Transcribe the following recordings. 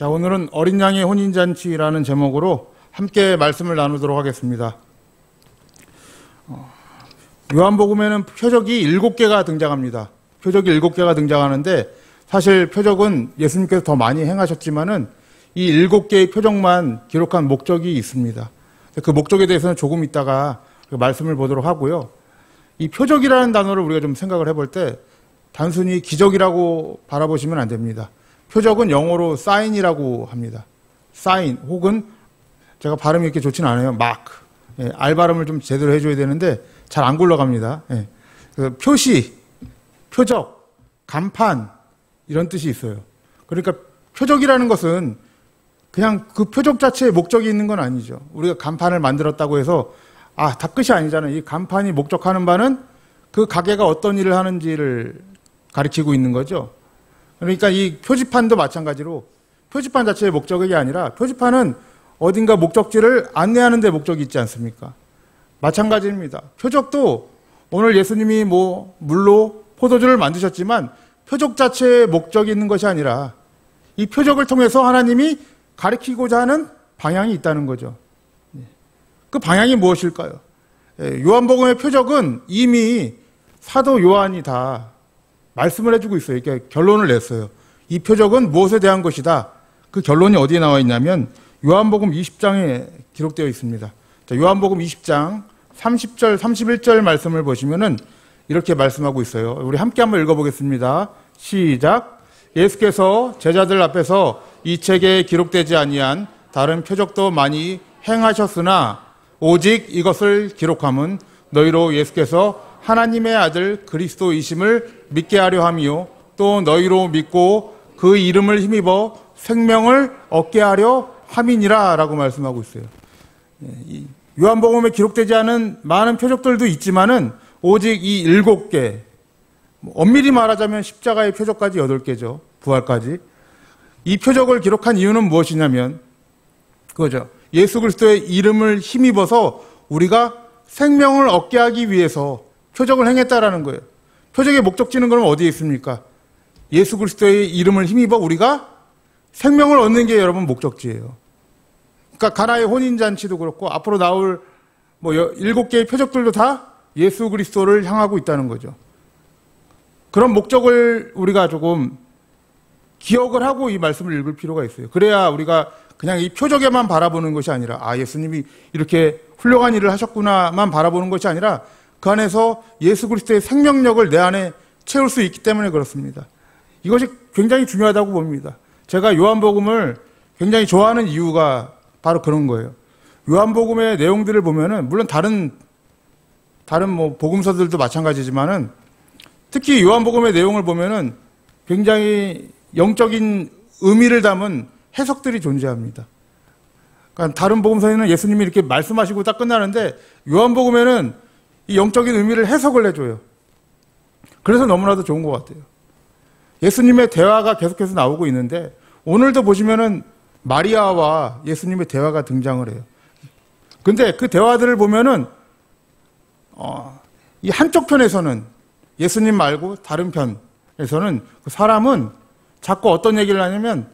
자, 오늘은 어린 양의 혼인잔치라는 제목으로 함께 말씀을 나누도록 하겠습니다. 요한복음에는 표적이 7개가 등장합니다. 표적이 7개가 등장하는데 사실 표적은 예수님께서 더 많이 행하셨지만은 이 7개의 표적만 기록한 목적이 있습니다. 그 목적에 대해서는 조금 있다가 말씀을 보도록 하고요. 이 표적이라는 단어를 우리가 좀 생각을 해볼 때 단순히 기적이라고 바라보시면 안 됩니다. 표적은 영어로 사인이라고 합니다. 사인 혹은 제가 발음이 이렇게 좋지는 않아요. 마크. 예, 알 발음을 좀 제대로 해줘야 되는데 잘 안 굴러갑니다. 예. 그 표시, 표적, 간판 이런 뜻이 있어요. 그러니까 표적이라는 것은 그냥 그 표적 자체에 목적이 있는 건 아니죠. 우리가 간판을 만들었다고 해서 다 끝이 아니잖아요. 이 간판이 목적하는 바는 그 가게가 어떤 일을 하는지를 가리키고 있는 거죠. 그러니까 이 표지판도 마찬가지로 표지판 자체의 목적이 아니라 표지판은 어딘가 목적지를 안내하는 데 목적이 있지 않습니까? 마찬가지입니다. 표적도 오늘 예수님이 물로 포도주를 만드셨지만 표적 자체의 목적이 있는 것이 아니라 이 표적을 통해서 하나님이 가리키고자 하는 방향이 있다는 거죠. 그 방향이 무엇일까요? 요한복음의 표적은 이미 사도 요한이 다 말씀을 해주고 있어요. 이렇게 결론을 냈어요. 이 표적은 무엇에 대한 것이다. 그 결론이 어디에 나와 있냐면 요한복음 20장에 기록되어 있습니다. 자, 요한복음 20장 30절, 31절 말씀을 보시면은 이렇게 말씀하고 있어요. 우리 함께 한번 읽어보겠습니다. 시작. 예수께서 제자들 앞에서 이 책에 기록되지 아니한 다른 표적도 많이 행하셨으나 오직 이것을 기록함은 너희로 예수께서 하나님의 아들 그리스도이심을 믿게 하려 함이요 또 너희로 믿고 그 이름을 힘입어 생명을 얻게 하려 함이니라 라고 말씀하고 있어요. 요한복음에 기록되지 않은 많은 표적들도 있지만은 오직 이 7개, 엄밀히 말하자면 십자가의 표적까지 8개죠. 부활까지. 이 표적을 기록한 이유는 무엇이냐면 그거죠. 예수 그리스도의 이름을 힘입어서 우리가 생명을 얻게 하기 위해서 표적을 행했다라는 거예요. 표적의 목적지는 그럼 어디에 있습니까? 예수 그리스도의 이름을 힘입어 우리가 생명을 얻는 게 여러분 목적지예요. 그러니까 가나의 혼인잔치도 그렇고 앞으로 나올 7개의 표적들도 다 예수 그리스도를 향하고 있다는 거죠. 그런 목적을 우리가 조금 기억을 하고 이 말씀을 읽을 필요가 있어요. 그래야 우리가 그냥 이 표적에만 바라보는 것이 아니라 예수님이 이렇게 훌륭한 일을 하셨구나만 바라보는 것이 아니라 그 안에서 예수 그리스도의 생명력을 내 안에 채울 수 있기 때문에 그렇습니다. 이것이 굉장히 중요하다고 봅니다. 제가 요한복음을 굉장히 좋아하는 이유가 바로 그런 거예요. 요한복음의 내용들을 보면은 물론 다른 복음서들도 마찬가지지만은 특히 요한복음의 내용을 보면은 굉장히 영적인 의미를 담은 해석들이 존재합니다. 그러니까 다른 복음서에는 예수님이 이렇게 말씀하시고 딱 끝나는데 요한복음에는 이 영적인 의미를 해석을 해줘요. 그래서 너무나도 좋은 것 같아요. 예수님의 대화가 계속해서 나오고 있는데 오늘도 보시면은 마리아와 예수님의 대화가 등장을 해요. 근데 그 대화들을 보면은 이 한쪽 편에서는 예수님 말고 다른 편에서는 그 사람은 자꾸 어떤 얘기를 하냐면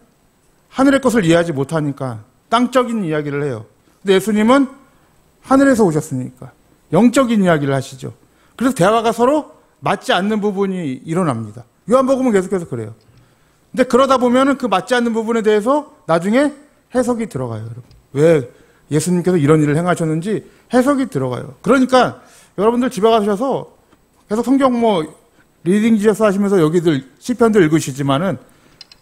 하늘의 것을 이해하지 못하니까 땅적인 이야기를 해요. 근데 예수님은 하늘에서 오셨으니까 영적인 이야기를 하시죠. 그래서 대화가 서로 맞지 않는 부분이 일어납니다. 요한복음은 계속해서 그래요. 근데 그러다 보면은 그 맞지 않는 부분에 대해서 나중에 해석이 들어가요, 여러분. 왜 예수님께서 이런 일을 행하셨는지 해석이 들어가요. 그러니까 여러분들 집에 가셔서 계속 성경 리딩 지저스 하시면서 여기들 시편도 읽으시지만은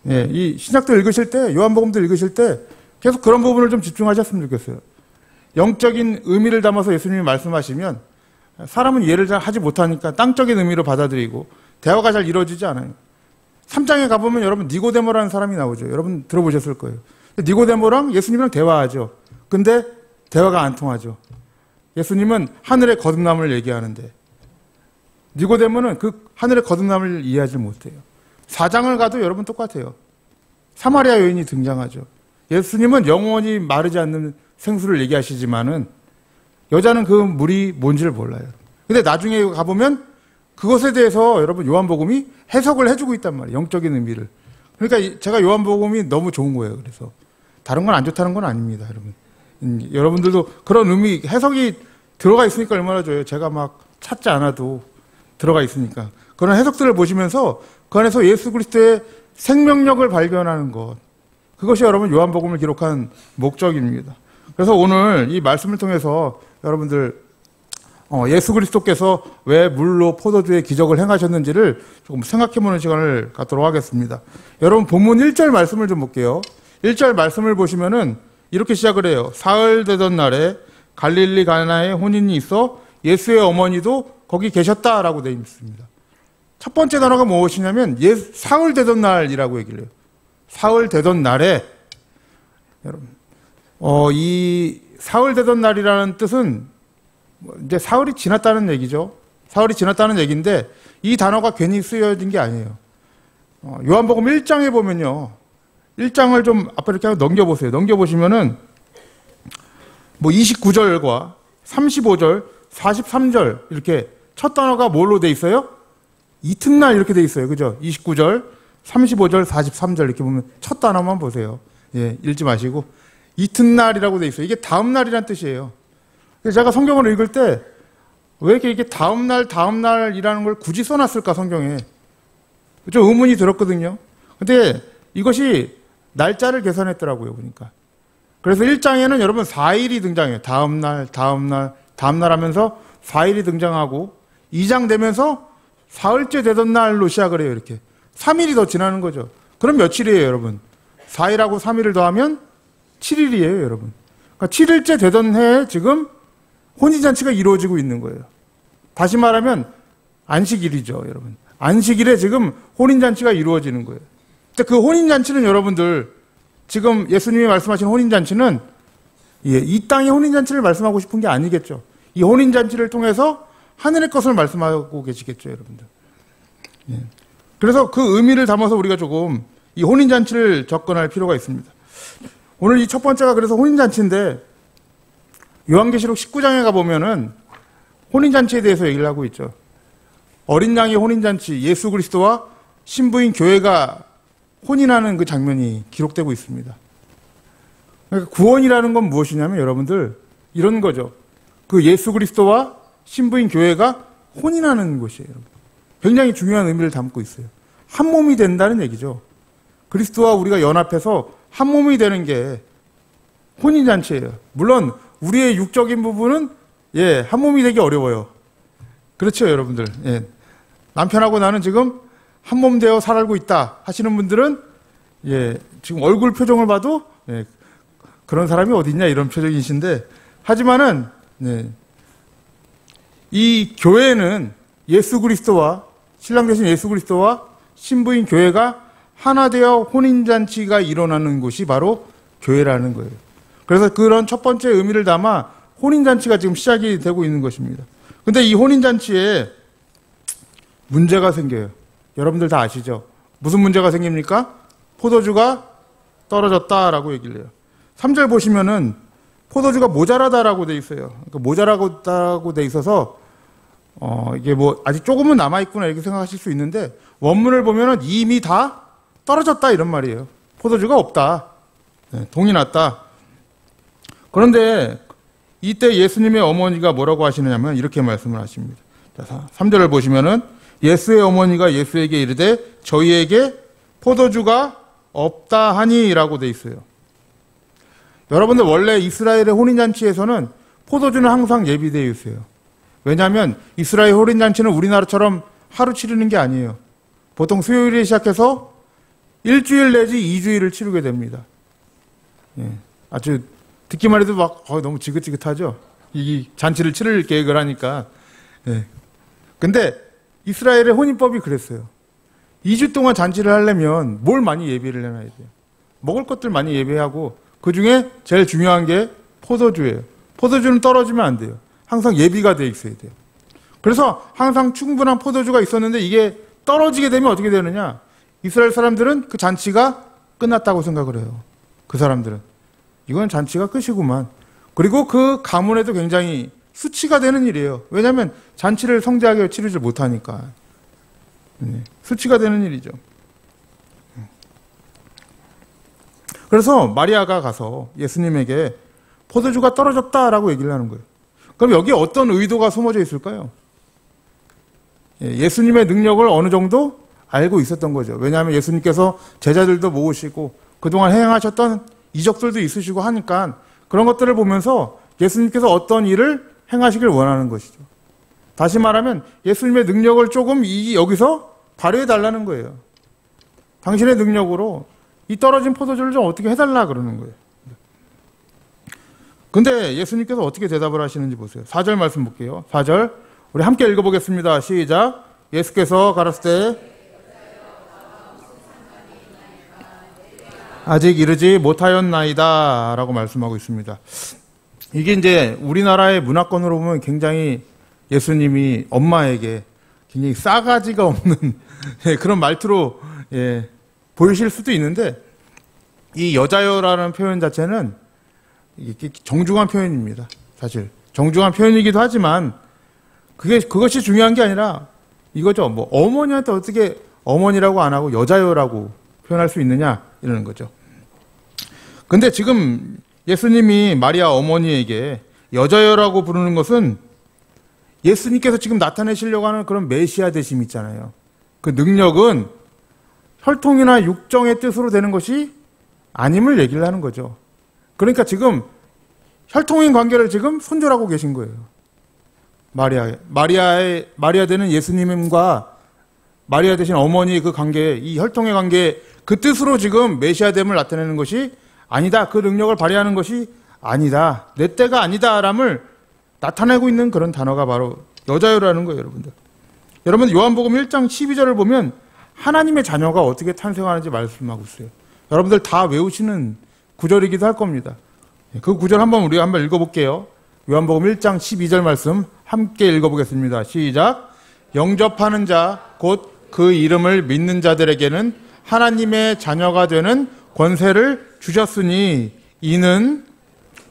이 신약도 읽으실 때, 요한복음도 읽으실 때 계속 그런 부분을 좀 집중하셨으면 좋겠어요. 영적인 의미를 담아서 예수님이 말씀하시면 사람은 이해를 잘 하지 못하니까 땅적인 의미로 받아들이고 대화가 잘 이루어지지 않아요. 3장에 가보면 여러분 니고데모라는 사람이 나오죠. 여러분 들어보셨을 거예요. 니고데모랑 예수님이랑 대화하죠. 근데 대화가 안 통하죠. 예수님은 하늘의 거듭남을 얘기하는데 니고데모는 그 하늘의 거듭남을 이해하지 못해요. 4장을 가도 여러분 똑같아요. 사마리아 여인이 등장하죠. 예수님은 영원히 마르지 않는 생수를 얘기하시지만은 여자는 그 물이 뭔지를 몰라요. 근데 나중에 가보면 그것에 대해서 여러분 요한복음이 해석을 해주고 있단 말이에요. 영적인 의미를. 그러니까 제가 요한복음이 너무 좋은 거예요. 그래서 다른 건 안 좋다는 건 아닙니다, 여러분. 여러분들도 그런 의미, 해석이 들어가 있으니까 얼마나 좋아요. 제가 막 찾지 않아도 들어가 있으니까. 그런 해석들을 보시면서 그 안에서 예수 그리스도의 생명력을 발견하는 것. 그것이 여러분 요한복음을 기록한 목적입니다. 그래서 오늘 이 말씀을 통해서 여러분들 예수 그리스도께서 왜 물로 포도주의 기적을 행하셨는지를 조금 생각해보는 시간을 갖도록 하겠습니다. 여러분 본문 1절 말씀을 좀 볼게요. 1절 말씀을 보시면은 이렇게 시작을 해요. 사흘 되던 날에 갈릴리 가나에 혼인이 있어 예수의 어머니도 거기 계셨다라고 되어 있습니다. 첫 번째 단어가 무엇이냐면 사흘 되던 날이라고 얘기를 해요. 사흘 되던 날에 여러분 이 사흘 되던 날이라는 뜻은 이제 사흘이 지났다는 얘기죠. 사흘이 지났다는 얘기인데 이 단어가 괜히 쓰여진 게 아니에요. 요한복음 1장에 보면요. 1장을 좀 앞에 이렇게 넘겨보세요. 넘겨보시면은 뭐 29절과 35절, 43절 이렇게 첫 단어가 뭘로 돼 있어요? 이튿날 이렇게 돼 있어요. 그죠? 29절, 35절, 43절 이렇게 보면 첫 단어만 보세요. 예, 읽지 마시고 이튿날이라고 돼 있어요. 이게 다음 날이란 뜻이에요. 그래서 제가 성경을 읽을 때 왜 이렇게 다음 날이라는 걸 굳이 써놨을까 성경에 좀 의문이 들었거든요. 근데 이것이 날짜를 계산했더라고요. 보니까. 그래서 1장에는 여러분 4일이 등장해요. 다음 날 하면서 4일이 등장하고 2장 되면서 사흘째 되던 날로 시작을 해요. 이렇게 3일이 더 지나는 거죠. 그럼 며칠이에요, 여러분? 4일하고 3일을 더하면 7일이에요, 여러분. 그러니까 7일째 되던 해에 지금 혼인잔치가 이루어지고 있는 거예요. 다시 말하면 안식일이죠, 여러분. 안식일에 지금 혼인잔치가 이루어지는 거예요. 근데 그 혼인잔치는 여러분들 지금 예수님이 말씀하신 혼인잔치는 이 땅의 혼인잔치를 말씀하고 싶은 게 아니겠죠. 이 혼인잔치를 통해서 하늘의 것을 말씀하고 계시겠죠, 여러분들. 그래서 그 의미를 담아서 우리가 조금 이 혼인잔치를 접근할 필요가 있습니다. 오늘 이 첫 번째가 그래서 혼인잔치인데 요한계시록 19장에 가보면은 혼인잔치에 대해서 얘기를 하고 있죠. 어린 양의 혼인잔치, 예수 그리스도와 신부인 교회가 혼인하는 그 장면이 기록되고 있습니다. 그러니까 구원이라는 건 무엇이냐면 여러분들 이런 거죠. 그 예수 그리스도와 신부인 교회가 혼인하는 것이에요. 여러분. 굉장히 중요한 의미를 담고 있어요. 한 몸이 된다는 얘기죠. 그리스도와 우리가 연합해서 한 몸이 되는 게 혼인잔치예요. 물론 우리의 육적인 부분은 한 몸이 되기 어려워요. 그렇죠, 여러분들. 남편하고 나는 지금 한 몸 되어 살고 있다 하시는 분들은 지금 얼굴 표정을 봐도 그런 사람이 어디 있냐 이런 표정이신데 하지만은 이 교회는 예수 그리스도와 신랑 되신 예수 그리스도와 신부인 교회가 하나 되어 혼인잔치가 일어나는 곳이 바로 교회라는 거예요. 그래서 그런 첫 번째 의미를 담아 혼인잔치가 지금 시작이 되고 있는 것입니다. 근데 이 혼인잔치에 문제가 생겨요. 여러분들 다 아시죠? 무슨 문제가 생깁니까? 포도주가 떨어졌다라고 얘기를 해요. 3절 보시면은 포도주가 모자라다라고 돼 있어요. 그러니까 모자라다고 돼 있어서 이게 뭐 아직 조금은 남아있구나 이렇게 생각하실 수 있는데 원문을 보면은 이미 다 떨어졌다 이런 말이에요. 포도주가 없다. 동이 났다. 그런데 이때 예수님의 어머니가 뭐라고 하시느냐면 이렇게 말씀을 하십니다. 3절을 보시면은 예수의 어머니가 예수에게 이르되 저희에게 포도주가 없다 하니라고 돼 있어요. 여러분들 원래 이스라엘의 혼인잔치에서는 포도주는 항상 예비되어 있어요. 왜냐하면 이스라엘 혼인잔치는 우리나라처럼 하루 치르는 게 아니에요. 보통 수요일에 시작해서 일주일 내지 2주일을 치르게 됩니다. 아주 듣기만 해도 막 너무 지긋지긋하죠. 이 잔치를 치를 계획을 하니까. 근데 이스라엘의 혼인법이 그랬어요. 2주 동안 잔치를 하려면 뭘 많이 예비를 해놔야 돼요. 먹을 것들 많이 예비하고 그 중에 제일 중요한 게 포도주예요. 포도주는 떨어지면 안 돼요. 항상 예비가 돼 있어야 돼요. 그래서 항상 충분한 포도주가 있었는데 이게 떨어지게 되면 어떻게 되느냐? 이스라엘 사람들은 그 잔치가 끝났다고 생각을 해요. 그 사람들은. 이건 잔치가 끝이구만. 그리고 그 가문에도 굉장히 수치가 되는 일이에요. 왜냐하면 잔치를 성대하게 치르지 못하니까. 수치가 되는 일이죠. 그래서 마리아가 가서 예수님에게 포도주가 떨어졌다라고 얘기를 하는 거예요. 그럼 여기에 어떤 의도가 숨어져 있을까요? 예수님의 능력을 어느 정도 알고 있었던 거죠. 왜냐하면 예수님께서 제자들도 모으시고 그동안 행하셨던 이적들도 있으시고 하니까 그런 것들을 보면서 예수님께서 어떤 일을 행하시길 원하는 것이죠. 다시 말하면 예수님의 능력을 조금 여기서 발휘해 달라는 거예요. 당신의 능력으로 이 떨어진 포도주를 좀 어떻게 해달라 그러는 거예요. 근데 예수님께서 어떻게 대답을 하시는지 보세요. 4절 말씀 볼게요. 4절 우리 함께 읽어보겠습니다. 시작. 예수께서 가라사대 아직 이르지 못하였나이다 라고 말씀하고 있습니다. 이게 이제 우리나라의 문화권으로 보면 굉장히 예수님이 엄마에게 굉장히 싸가지가 없는 그런 말투로 보이실 수도 있는데 이 여자여라는 표현 자체는 정중한 표현입니다. 사실 정중한 표현이기도 하지만 그것이 중요한 게 아니라 이거죠. 뭐 어머니한테 어떻게 어머니라고 안 하고 여자여라고 표현할 수 있느냐 이러는 거죠. 근데 지금 예수님이 마리아 어머니에게 여자여라고 부르는 것은 예수님께서 지금 나타내시려고 하는 그런 메시아 되심 있잖아요. 그 능력은 혈통이나 육정의 뜻으로 되는 것이 아님을 얘기를 하는 거죠. 그러니까 지금 혈통인 관계를 지금 손절하고 계신 거예요. 마리아 되는 예수님과 마리아 되신 어머니 그 관계, 이 혈통의 관계, 그 뜻으로 지금 메시아됨을 나타내는 것이 아니다. 그 능력을 발휘하는 것이 아니다. 내 때가 아니다람을 나타내고 있는 그런 단어가 바로 여자여라는 거예요, 여러분들. 여러분 요한복음 1장 12절을 보면 하나님의 자녀가 어떻게 탄생하는지 말씀하고 있어요. 여러분들 다 외우시는 구절이기도 할 겁니다. 그 구절 우리 한번 읽어볼게요. 요한복음 1장 12절 말씀 함께 읽어보겠습니다. 시작. 영접하는 자 곧 그 이름을 믿는 자들에게는 하나님의 자녀가 되는 권세를 주셨으니 이는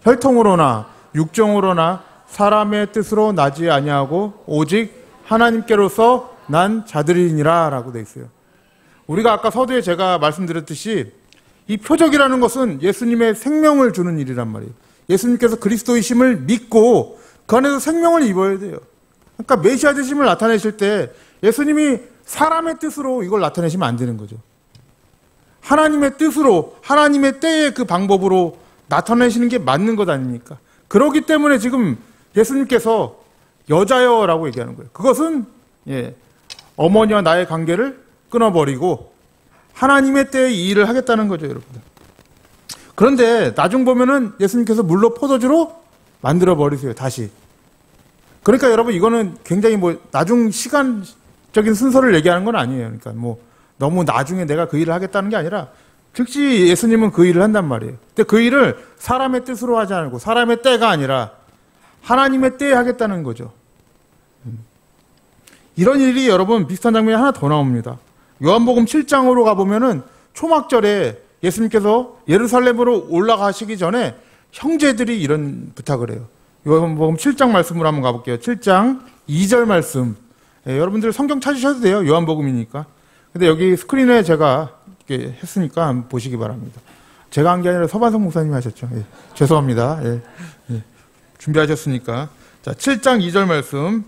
혈통으로나 육정으로나 사람의 뜻으로 나지 아니하고 오직 하나님께로서 난 자들이니라 라고 되어 있어요. 우리가 아까 서두에 제가 말씀드렸듯이 이 표적이라는 것은 예수님의 생명을 주는 일이란 말이에요. 예수님께서 그리스도이심을 믿고 그 안에서 생명을 입어야 돼요. 그러니까 메시아 되심을 나타내실 때 예수님이 사람의 뜻으로 이걸 나타내시면 안 되는 거죠. 하나님의 뜻으로 하나님의 때의 그 방법으로 나타내시는 게 맞는 것 아닙니까? 그렇기 때문에 지금 예수님께서 여자여라고 얘기하는 거예요. 그것은 어머니와 나의 관계를 끊어버리고 하나님의 때에 이 일을 하겠다는 거죠, 여러분들. 그런데 나중 보면은 예수님께서 물로 포도주로 만들어 버리세요, 다시. 그러니까 여러분 이거는 굉장히 나중 시간적인 순서를 얘기하는 건 아니에요. 그러니까 너무 나중에 내가 그 일을 하겠다는 게 아니라 즉시 예수님은 그 일을 한단 말이에요. 근데 그 일을 사람의 뜻으로 하지 않고 사람의 때가 아니라 하나님의 때에 하겠다는 거죠. 이런 일이 여러분 비슷한 장면이 하나 더 나옵니다. 요한복음 7장으로 가보면은 초막절에 예수님께서 예루살렘으로 올라가시기 전에 형제들이 이런 부탁을 해요. 요한복음 7장 말씀으로 한번 가볼게요. 7장 2절 말씀. 여러분들 성경 찾으셔도 돼요. 요한복음이니까. 근데 여기 스크린에 제가 이렇게 했으니까 한번 보시기 바랍니다. 제가 한 게 아니라 서반석 목사님이 하셨죠. 죄송합니다. 준비하셨으니까. 자, 7장 2절 말씀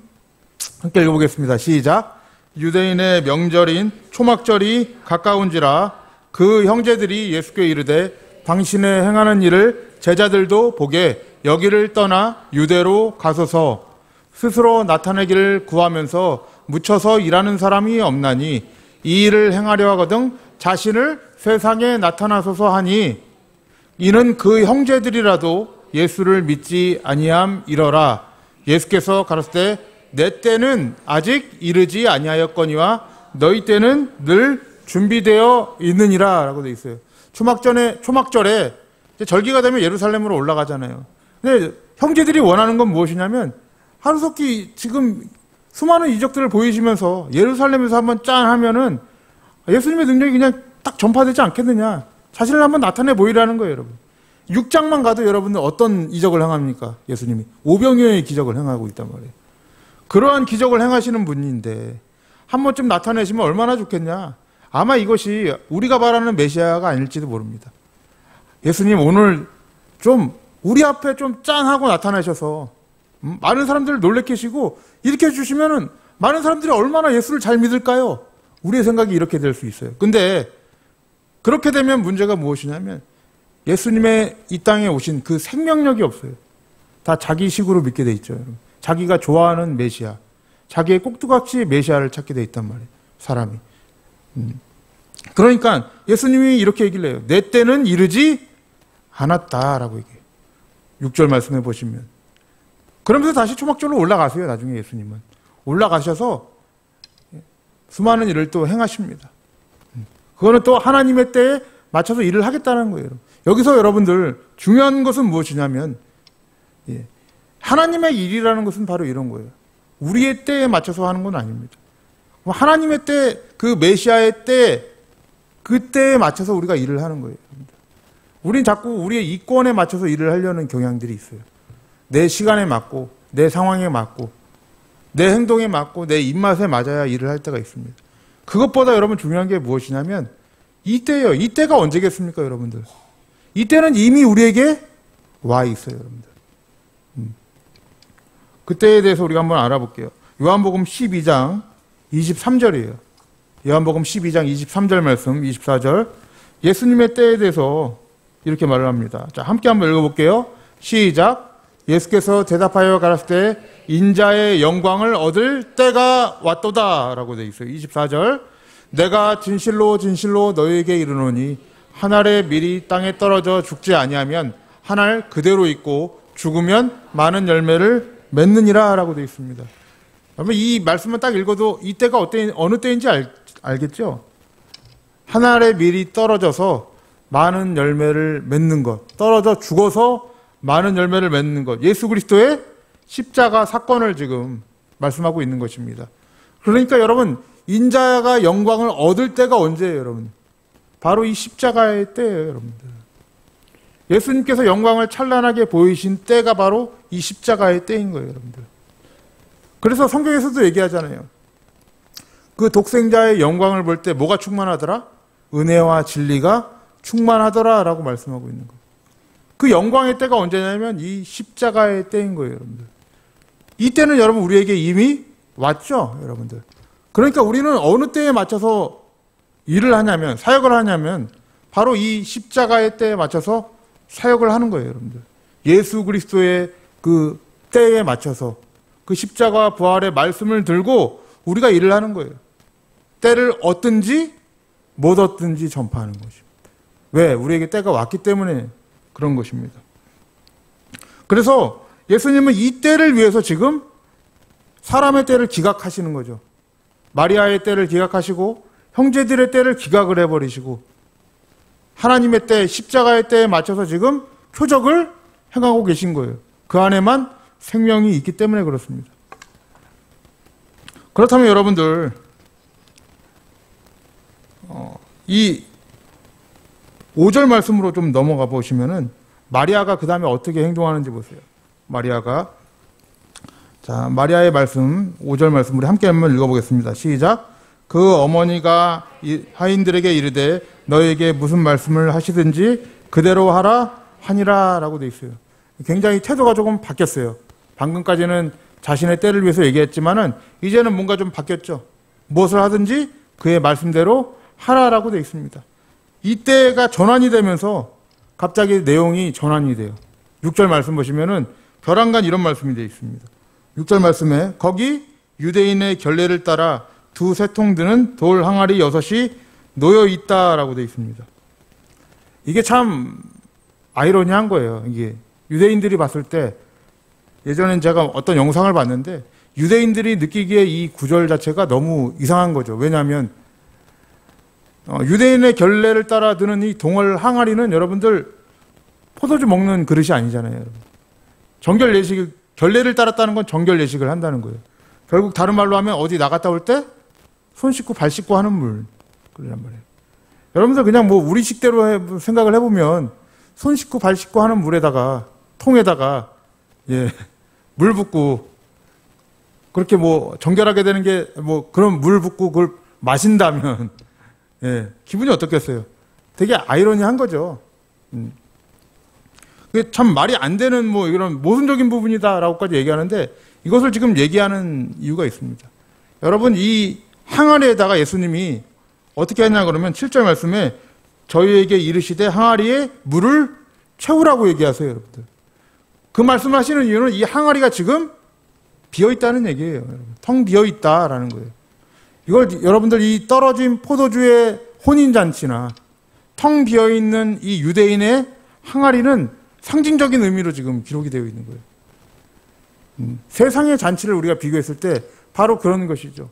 함께 읽어보겠습니다. 시작. 유대인의 명절인 초막절이 가까운지라 그 형제들이 예수께 이르되 당신의 행하는 일을 제자들도 보게 여기를 떠나 유대로 가소서. 스스로 나타내기를 구하면서 묻혀서 일하는 사람이 없나니 이 일을 행하려 하거든 자신을 세상에 나타나소서 하니 이는 그 형제들이라도 예수를 믿지 아니함이러라. 예수께서 가라사대 내 때는 아직 이르지 아니하였거니와 너희 때는 늘 준비되어 있느니라 라고 되어 있어요. 초막절에 절기가 되면 예루살렘으로 올라가잖아요. 근데 형제들이 원하는 건 무엇이냐면 하루속히 지금 수많은 이적들을 보이시면서 예루살렘에서 한번 짠 하면은 예수님의 능력이 그냥 딱 전파되지 않겠느냐. 자신을 한번 나타내 보이라는 거예요, 여러분. 6장만 가도 여러분들 어떤 이적을 행합니까? 예수님이 오병이어의 기적을 행하고 있단 말이에요. 그러한 기적을 행하시는 분인데 한 번쯤 나타내시면 얼마나 좋겠냐. 아마 이것이 우리가 바라는 메시아가 아닐지도 모릅니다. 예수님 오늘 좀 우리 앞에 좀 짠하고 나타나셔서 많은 사람들을 놀래켜 주시고 이렇게 해주시면은 많은 사람들이 얼마나 예수를 잘 믿을까요? 우리의 생각이 이렇게 될 수 있어요. 근데 그렇게 되면 문제가 무엇이냐면 예수님의 이 땅에 오신 그 생명력이 없어요. 다 자기식으로 믿게 돼 있죠. 여러분. 자기가 좋아하는 메시아, 자기의 꼭두각시 메시아를 찾게 돼 있단 말이에요. 사람이. 그러니까 예수님이 이렇게 얘기를 해요. 내 때는 이르지 않았다라고 얘기해요. 6절 말씀해 보시면. 그러면서 다시 초막절로 올라가세요. 나중에 예수님은. 올라가셔서 수많은 일을 또 행하십니다. 그거는 또 하나님의 때에 맞춰서 일을 하겠다는 거예요. 여기서 여러분들 중요한 것은 무엇이냐면 하나님의 일이라는 것은 바로 이런 거예요. 우리의 때에 맞춰서 하는 건 아닙니다. 하나님의 때, 그 메시아의 때, 그 때에 맞춰서 우리가 일을 하는 거예요. 우린 자꾸 우리의 이권에 맞춰서 일을 하려는 경향들이 있어요. 내 시간에 맞고, 내 상황에 맞고, 내 행동에 맞고, 내 입맛에 맞아야 일을 할 때가 있습니다. 그것보다 여러분 중요한 게 무엇이냐면 이때예요. 이때가 언제겠습니까, 여러분들? 이때는 이미 우리에게 와 있어요, 여러분들. 그때에 대해서 우리가 한번 알아볼게요. 요한복음 12장 23절이에요. 요한복음 12장 23절 말씀, 24절. 예수님의 때에 대해서 이렇게 말을 합니다. 자, 함께 한번 읽어볼게요. 시작. 예수께서 대답하여 가라사대 때 인자의 영광을 얻을 때가 왔도다 라고 되어 있어요. 24절. 내가 진실로 진실로 너희에게 이르노니 한 알의 밀이 땅에 떨어져 죽지 아니하면 한 알 그대로 있고 죽으면 많은 열매를 맺느니라 라고 되어 있습니다. 그러면 이 말씀만 딱 읽어도 이 때가 어느 때인지 알겠죠? 한 알의 밀이 떨어져서 많은 열매를 맺는 것, 떨어져 죽어서 많은 열매를 맺는 것, 예수 그리스도의 십자가 사건을 지금 말씀하고 있는 것입니다. 그러니까 여러분, 인자가 영광을 얻을 때가 언제예요, 여러분? 바로 이 십자가의 때예요, 여러분들. 예수님께서 영광을 찬란하게 보이신 때가 바로 이 십자가의 때인 거예요, 여러분들. 그래서 성경에서도 얘기하잖아요. 그 독생자의 영광을 볼 때 뭐가 충만하더라? 은혜와 진리가 충만하더라 라고 말씀하고 있는 거예요. 그 영광의 때가 언제냐면 이 십자가의 때인 거예요, 여러분들. 이 때는 여러분 우리에게 이미 왔죠, 여러분들. 그러니까 우리는 어느 때에 맞춰서 일을 하냐면, 사역을 하냐면 바로 이 십자가의 때에 맞춰서 사역을 하는 거예요, 여러분들. 예수 그리스도의 그 때에 맞춰서 그 십자가 부활의 말씀을 들고 우리가 일을 하는 거예요. 때를 얻든지 못 얻든지 전파하는 것입니다. 왜? 우리에게 때가 왔기 때문에 그런 것입니다. 그래서 예수님은 이 때를 위해서 지금 사람의 때를 기각하시는 거죠. 마리아의 때를 기각하시고 형제들의 때를 기각을 해버리시고 하나님의 때, 십자가의 때에 맞춰서 지금 표적을 행하고 계신 거예요. 그 안에만 생명이 있기 때문에 그렇습니다. 그렇다면 여러분들 이 5절 말씀으로 좀 넘어가 보시면은 마리아가 그 다음에 어떻게 행동하는지 보세요. 마리아가 자 마리아의 말씀 5절 말씀 우리 함께 한번 읽어보겠습니다. 시작. 그 어머니가 하인들에게 이르되 너에게 무슨 말씀을 하시든지 그대로 하라 하니라 라고 돼 있어요. 굉장히 태도가 조금 바뀌었어요. 방금까지는 자신의 때를 위해서 얘기했지만은 이제는 뭔가 좀 바뀌었죠. 무엇을 하든지 그의 말씀대로 하라라고 돼 있습니다. 이때가 전환이 되면서 갑자기 내용이 전환이 돼요. 6절 말씀 보시면은 벼랑간 이런 말씀이 되어 있습니다. 6절 말씀에 거기 유대인의 결례를 따라 두 세통 드는 돌 항아리 6이 놓여 있다라고 되어 있습니다. 이게 참 아이러니한 거예요. 이게 유대인들이 봤을 때 예전엔 제가 어떤 영상을 봤는데 유대인들이 느끼기에 이 구절 자체가 너무 이상한 거죠. 왜냐하면 유대인의 결례를 따라 드는 이 동월 항아리는 여러분들 포도주 먹는 그릇이 아니잖아요. 여러분. 정결 예식, 결례를 따랐다는 건 정결 예식을 한다는 거예요. 결국 다른 말로 하면 어디 나갔다 올 때 손 씻고 발 씻고 하는 물 그러란 말이에요. 여러분들 그냥 뭐 우리 식대로 생각을 해보면 손 씻고 발 씻고 하는 물에다가 통에다가 물 붓고 그렇게 뭐 정결하게 되는 게 뭐 그런 물 붓고 그걸 마신다면 기분이 어떻겠어요? 되게 아이러니한 거죠. 그게 참 말이 안 되는 뭐 이런 모순적인 부분이다라고까지 얘기하는데 이것을 지금 얘기하는 이유가 있습니다. 여러분, 이 항아리에다가 예수님이 어떻게 했냐 그러면 7절 말씀에 저희에게 이르시되 항아리에 물을 채우라고 얘기하세요, 여러분들. 그 말씀하시는 이유는 이 항아리가 지금 비어 있다는 얘기예요, 여러분. 텅 비어 있다라는 거예요. 이걸 여러분들 이 떨어진 포도주의 혼인잔치나 텅 비어 있는 이 유대인의 항아리는 상징적인 의미로 지금 기록이 되어 있는 거예요. 세상의 잔치를 우리가 비교했을 때 바로 그런 것이죠.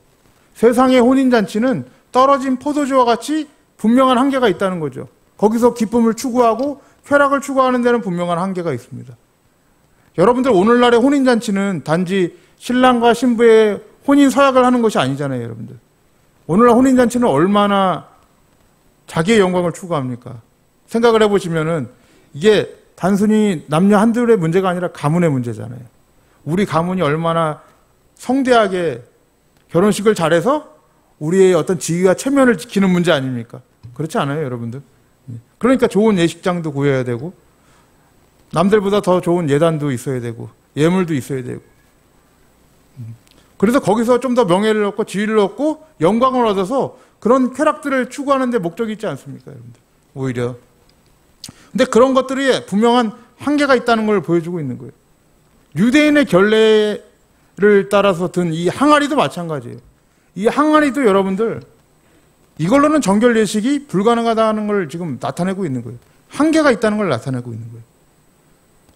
세상의 혼인잔치는 떨어진 포도주와 같이 분명한 한계가 있다는 거죠. 거기서 기쁨을 추구하고 쾌락을 추구하는 데는 분명한 한계가 있습니다. 여러분들 오늘날의 혼인잔치는 단지 신랑과 신부의 혼인 서약을 하는 것이 아니잖아요, 여러분들. 오늘날 혼인잔치는 얼마나 자기의 영광을 추구합니까? 생각을 해보시면은 이게 단순히 남녀 한둘의 문제가 아니라 가문의 문제잖아요. 우리 가문이 얼마나 성대하게 결혼식을 잘해서 우리의 어떤 지위와 체면을 지키는 문제 아닙니까? 그렇지 않아요, 여러분들? 그러니까 좋은 예식장도 구해야 되고 남들보다 더 좋은 예단도 있어야 되고 예물도 있어야 되고 그래서 거기서 좀 더 명예를 얻고 지위를 얻고 영광을 얻어서 그런 쾌락들을 추구하는 데 목적이 있지 않습니까, 여러분들? 오히려. 근데 그런 것들이 분명한 한계가 있다는 걸 보여주고 있는 거예요. 유대인의 결례를 따라서 든 이 항아리도 마찬가지예요. 이 항아리도 여러분들 이걸로는 정결 예식이 불가능하다는 걸 지금 나타내고 있는 거예요. 한계가 있다는 걸 나타내고 있는 거예요.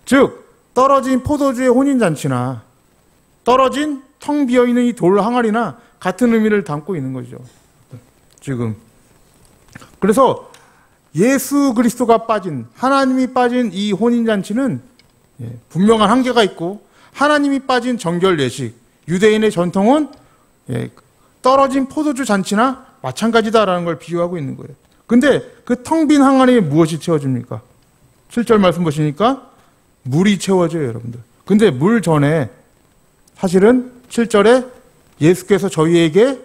즉 떨어진 포도주의 혼인잔치나 떨어진 텅 비어있는 이 돌 항아리나 같은 의미를 담고 있는 거죠. 지금. 그래서 예수 그리스도가 빠진, 하나님이 빠진 이 혼인잔치는 분명한 한계가 있고 하나님이 빠진 정결 예식, 유대인의 전통은 떨어진 포도주 잔치나 마찬가지다라는 걸 비유하고 있는 거예요. 근데 그 텅 빈 항아리에 무엇이 채워집니까? 7절 말씀 보시니까 물이 채워져요, 여러분들. 근데 물 전에 사실은 7절에 예수께서 저희에게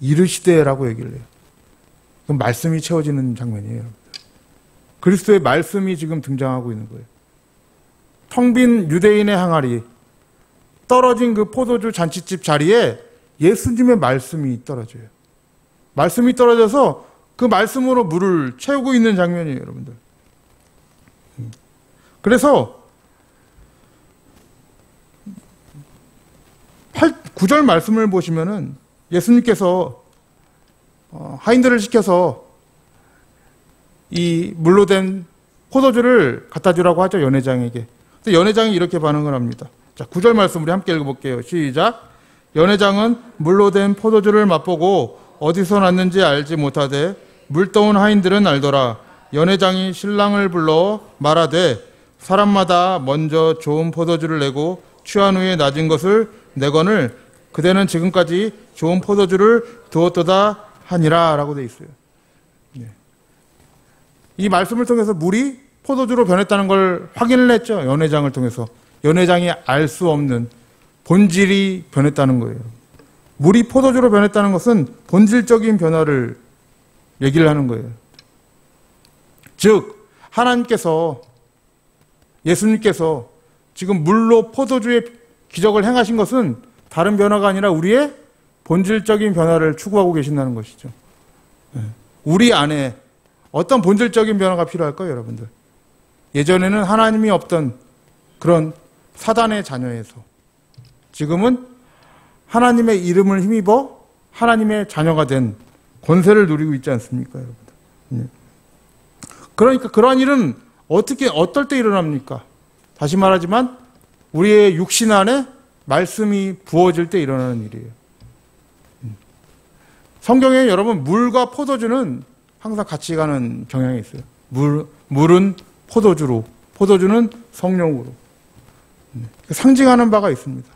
이르시되라고 얘기를 해요. 그럼 말씀이 채워지는 장면이에요, 여러분들. 그리스도의 말씀이 지금 등장하고 있는 거예요. 텅 빈 유대인의 항아리, 떨어진 그 포도주 잔치집 자리에 예수님의 말씀이 떨어져요. 말씀이 떨어져서 그 말씀으로 물을 채우고 있는 장면이에요, 여러분들. 그래서 9절 말씀을 보시면은 예수님께서 하인들을 시켜서 이 물로 된 포도주를 갖다 주라고 하죠, 연회장에게. 근데 연회장이 이렇게 반응을 합니다. 자, 9절 말씀 우리 함께 읽어볼게요. 시작. 연회장은 물로 된 포도주를 맛보고 어디서 났는지 알지 못하되 물떠온 하인들은 알더라. 연회장이 신랑을 불러 말하되 사람마다 먼저 좋은 포도주를 내고 취한 후에 낮은 것을 내거늘 그대는 지금까지 좋은 포도주를 두었도다 하니라 라고 되어 있어요. 이 말씀을 통해서 물이 포도주로 변했다는 걸 확인을 했죠. 연회장을 통해서. 연회장이 알 수 없는 본질이 변했다는 거예요. 물이 포도주로 변했다는 것은 본질적인 변화를 얘기를 하는 거예요. 즉 하나님께서, 예수님께서 지금 물로 포도주의 기적을 행하신 것은 다른 변화가 아니라 우리의 본질적인 변화를 추구하고 계신다는 것이죠. 우리 안에 어떤 본질적인 변화가 필요할까요, 여러분들? 예전에는 하나님이 없던 그런 사단의 자녀에서 지금은 하나님의 이름을 힘입어 하나님의 자녀가 된 권세를 누리고 있지 않습니까, 여러분들? 그러니까 그러한 일은 어떨 때 일어납니까? 다시 말하지만 우리의 육신 안에 말씀이 부어질 때 일어나는 일이에요. 성경에 여러분 물과 포도주는 항상 같이 가는 경향이 있어요. 물은 포도주로, 포도주는 성령으로 상징하는 바가 있습니다.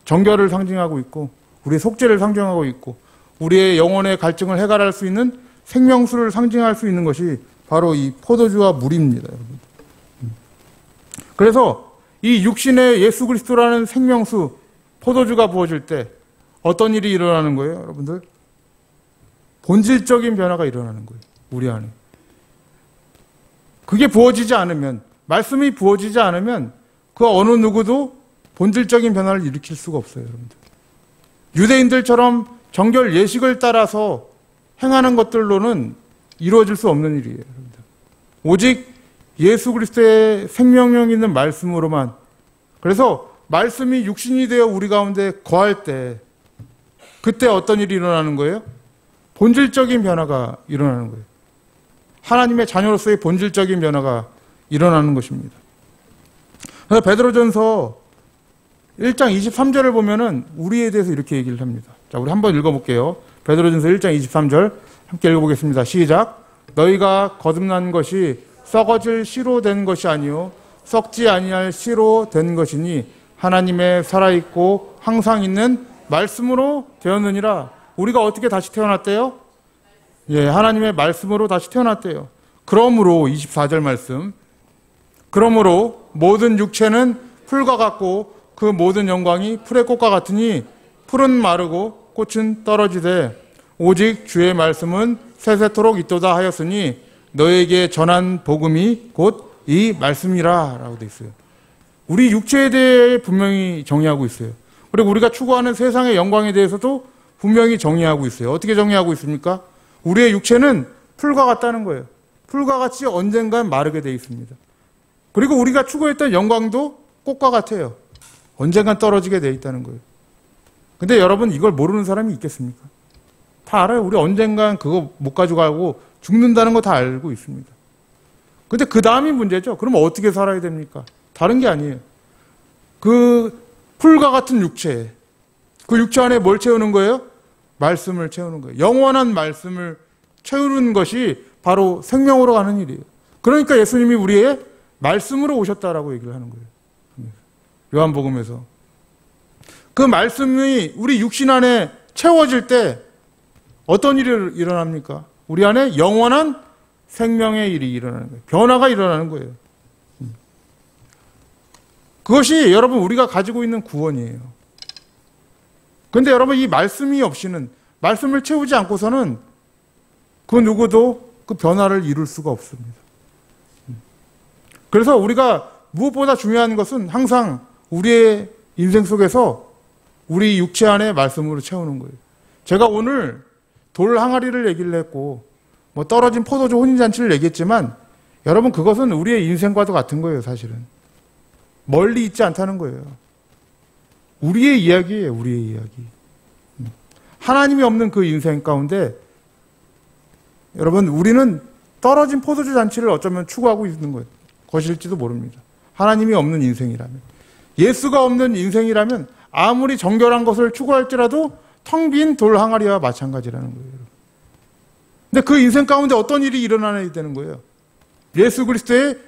정결을 상징하고 있고 우리의 속죄를 상징하고 있고 우리의 영혼의 갈증을 해결할 수 있는 생명수를 상징할 수 있는 것이 바로 이 포도주와 물입니다, 여러분. 그래서 이 육신의 예수 그리스도라는 생명수 포도주가 부어질 때 어떤 일이 일어나는 거예요, 여러분들? 본질적인 변화가 일어나는 거예요, 우리 안에. 그게 부어지지 않으면 말씀이 부어지지 않으면 그 어느 누구도 본질적인 변화를 일으킬 수가 없어요, 여러분들. 유대인들처럼 정결 예식을 따라서 행하는 것들로는 이루어질 수 없는 일이에요, 여러분들. 오직 예수 그리스도의 생명력 있는 말씀으로만. 그래서 말씀이 육신이 되어 우리 가운데 거할 때 그때 어떤 일이 일어나는 거예요? 본질적인 변화가 일어나는 거예요. 하나님의 자녀로서의 본질적인 변화가 일어나는 것입니다. 그래서 베드로전서 1장 23절을 보면은 우리에 대해서 이렇게 얘기를 합니다. 자, 우리 한번 읽어볼게요. 베드로전서 1장 23절 함께 읽어보겠습니다. 시작. 너희가 거듭난 것이 썩어질 씨로 된 것이 아니요 썩지 아니할 씨로 된 것이니 하나님의 살아있고 항상 있는 말씀으로 되었느니라. 우리가 어떻게 다시 태어났대요? 예, 하나님의 말씀으로 다시 태어났대요. 그러므로 24절 말씀. 그러므로 모든 육체는 풀과 같고 그 모든 영광이 풀의 꽃과 같으니 풀은 마르고 꽃은 떨어지되 오직 주의 말씀은 세세토록 있도다 하였으니 너에게 전한 복음이 곧 이 말씀이라 라고 되어 있어요. 우리 육체에 대해 분명히 정의하고 있어요. 그리고 우리가 추구하는 세상의 영광에 대해서도 분명히 정의하고 있어요. 어떻게 정의하고 있습니까? 우리의 육체는 풀과 같다는 거예요. 풀과 같이 언젠간 마르게 되어 있습니다. 그리고 우리가 추구했던 영광도 꽃과 같아요. 언젠간 떨어지게 되어 있다는 거예요. 근데 여러분 이걸 모르는 사람이 있겠습니까? 다 알아요. 우리 언젠간 그거 못 가져가고 죽는다는 거 다 알고 있습니다. 근데 그 다음이 문제죠. 그럼 어떻게 살아야 됩니까? 다른 게 아니에요. 그 풀과 같은 육체, 그 육체 안에 뭘 채우는 거예요? 말씀을 채우는 거예요. 영원한 말씀을 채우는 것이 바로 생명으로 가는 일이에요. 그러니까 예수님이 우리의 말씀으로 오셨다라고 얘기를 하는 거예요. 요한복음에서. 그 말씀이 우리 육신 안에 채워질 때 어떤 일이 일어납니까? 우리 안에 영원한 생명의 일이 일어나는 거예요. 변화가 일어나는 거예요. 그것이 여러분 우리가 가지고 있는 구원이에요. 그런데 여러분 이 말씀이 없이는, 말씀을 채우지 않고서는 그 누구도 그 변화를 이룰 수가 없습니다. 그래서 우리가 무엇보다 중요한 것은 항상 우리의 인생 속에서 우리 육체 안에 말씀으로 채우는 거예요. 제가 오늘 돌 항아리를 얘기를 했고 뭐 떨어진 포도주 혼인잔치를 얘기했지만 여러분 그것은 우리의 인생과도 같은 거예요. 사실은 멀리 있지 않다는 거예요. 우리의 이야기예요. 우리의 이야기. 하나님이 없는 그 인생 가운데 여러분 우리는 떨어진 포도주 잔치를 어쩌면 추구하고 있는 거예요. 것일지도 모릅니다. 하나님이 없는 인생이라면, 예수가 없는 인생이라면 아무리 정결한 것을 추구할지라도 텅 빈 돌 항아리와 마찬가지라는 거예요. 근데 그 인생 가운데 어떤 일이 일어나야 되는 거예요? 예수 그리스도의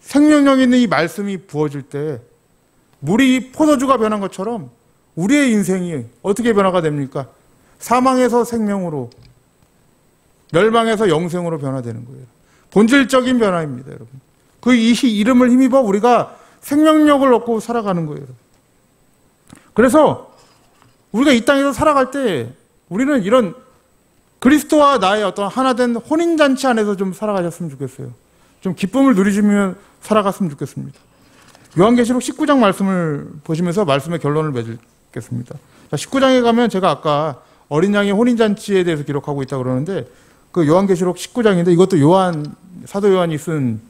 생명력 있는 이 말씀이 부어질 때 물이 포도주가 변한 것처럼 우리의 인생이 어떻게 변화가 됩니까? 사망에서 생명으로, 멸망에서 영생으로 변화되는 거예요. 본질적인 변화입니다, 여러분. 그 이름을 힘입어 우리가 생명력을 얻고 살아가는 거예요. 그래서 우리가 이 땅에서 살아갈 때 우리는 이런 그리스도와 나의 어떤 하나된 혼인잔치 안에서 좀 살아가셨으면 좋겠어요. 좀 기쁨을 누리시며 살아갔으면 좋겠습니다. 요한계시록 19장 말씀을 보시면서 말씀의 결론을 맺겠습니다. 19장에 가면 제가 아까 어린 양의 혼인잔치에 대해서 기록하고 있다고 그러는데 그 요한계시록 19장인데 이것도 사도 요한이 쓴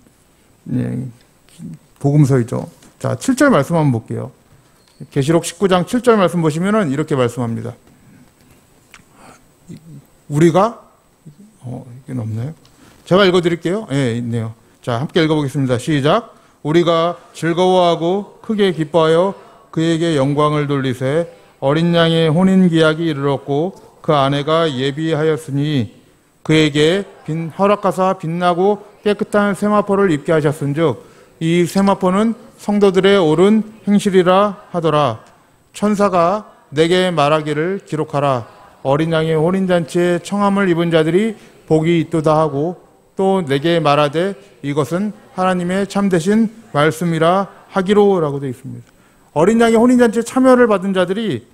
복음서이죠. 자, 7절 말씀 한번 볼게요. 계시록 19장 7절 말씀 보시면은 이렇게 말씀합니다. 우리가 이게 없나요? 제가 읽어드릴게요. 예, 있네요. 자, 함께 읽어보겠습니다. 시작. 우리가 즐거워하고 크게 기뻐하여 그에게 영광을 돌리세 어린 양의 혼인 기약이 이르렀고 그 아내가 예비하였으니 그에게 허락하사 빛나고 깨끗한 세마포를 입게 하셨은즉 이 세마포는 성도들의 옳은 행실이라 하더라. 천사가 내게 말하기를 기록하라. 어린 양의 혼인잔치에 청함을 입은 자들이 복이 있도다 하고 또 내게 말하되 이것은 하나님의 참되신 말씀이라 하기로라고 되어 있습니다. 어린 양의 혼인잔치에 참여를 받은 자들이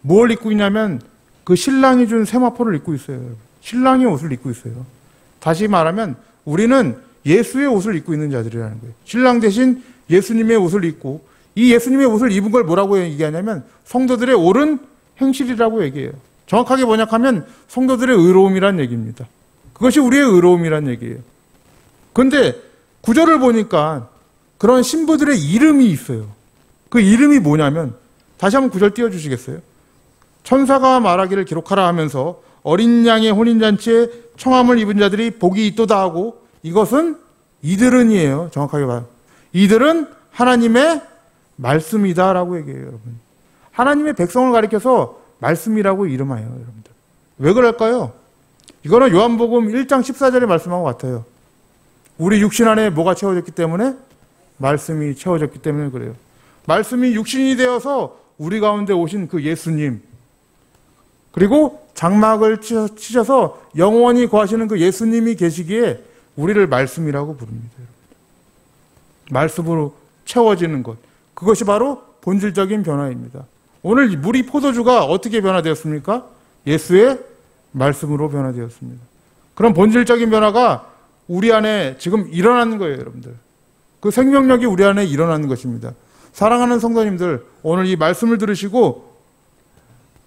뭘 입고 있냐면 그 신랑이 준 세마포를 입고 있어요. 신랑의 옷을 입고 있어요. 다시 말하면 우리는 예수의 옷을 입고 있는 자들이라는 거예요. 신랑 대신 예수님의 옷을 입고, 이 예수님의 옷을 입은 걸 뭐라고 얘기하냐면 성도들의 옳은 행실이라고 얘기해요. 정확하게 번역하면 성도들의 의로움이란 얘기입니다. 그것이 우리의 의로움이란 얘기예요. 그런데 구절을 보니까 그런 신부들의 이름이 있어요. 그 이름이 뭐냐면, 다시 한번 구절 띄워주시겠어요? 천사가 말하기를 기록하라 하면서 어린 양의 혼인잔치에 청함을 입은 자들이 복이 있도다 하고, 이것은 이들은이에요. 정확하게 봐요. 이들은 하나님의 말씀이다 라고 얘기해요, 여러분. 하나님의 백성을 가리켜서 말씀이라고 이름하여요, 여러분들. 왜 그럴까요? 이거는 요한복음 1장 14절에 말씀한 것 같아요. 우리 육신 안에 뭐가 채워졌기 때문에? 말씀이 채워졌기 때문에 그래요. 말씀이 육신이 되어서 우리 가운데 오신 그 예수님, 그리고 장막을 치셔서 영원히 거하시는 그 예수님이 계시기에 우리를 말씀이라고 부릅니다. 말씀으로 채워지는 것, 그것이 바로 본질적인 변화입니다. 오늘 물이 포도주가 어떻게 변화되었습니까? 예수의 말씀으로 변화되었습니다. 그런 본질적인 변화가 우리 안에 지금 일어나는 거예요, 여러분들. 그 생명력이 우리 안에 일어나는 것입니다. 사랑하는 성도님들, 오늘 이 말씀을 들으시고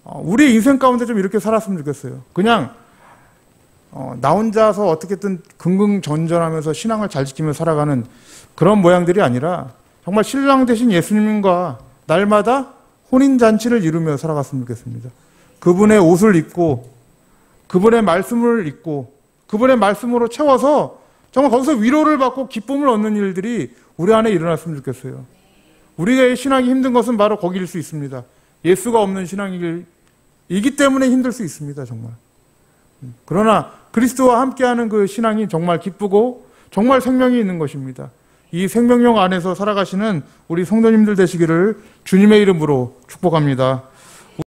우리 인생 가운데 좀 이렇게 살았으면 좋겠어요. 그냥 나 혼자서 어떻게든 긍긍전전하면서 신앙을 잘 지키며 살아가는 그런 모양들이 아니라 정말 신랑 되신 예수님과 날마다 혼인잔치를 이루며 살아갔으면 좋겠습니다. 그분의 옷을 입고 그분의 말씀을 입고 그분의 말씀으로 채워서 정말 거기서 위로를 받고 기쁨을 얻는 일들이 우리 안에 일어났으면 좋겠어요. 우리의 신앙이 힘든 것은 바로 거기일 수 있습니다. 예수가 없는 신앙이기 때문에 힘들 수 있습니다, 정말. 그러나 그리스도와 함께하는 그 신앙이 정말 기쁘고 정말 생명이 있는 것입니다. 이 생명력 안에서 살아가시는 우리 성도님들 되시기를 주님의 이름으로 축복합니다.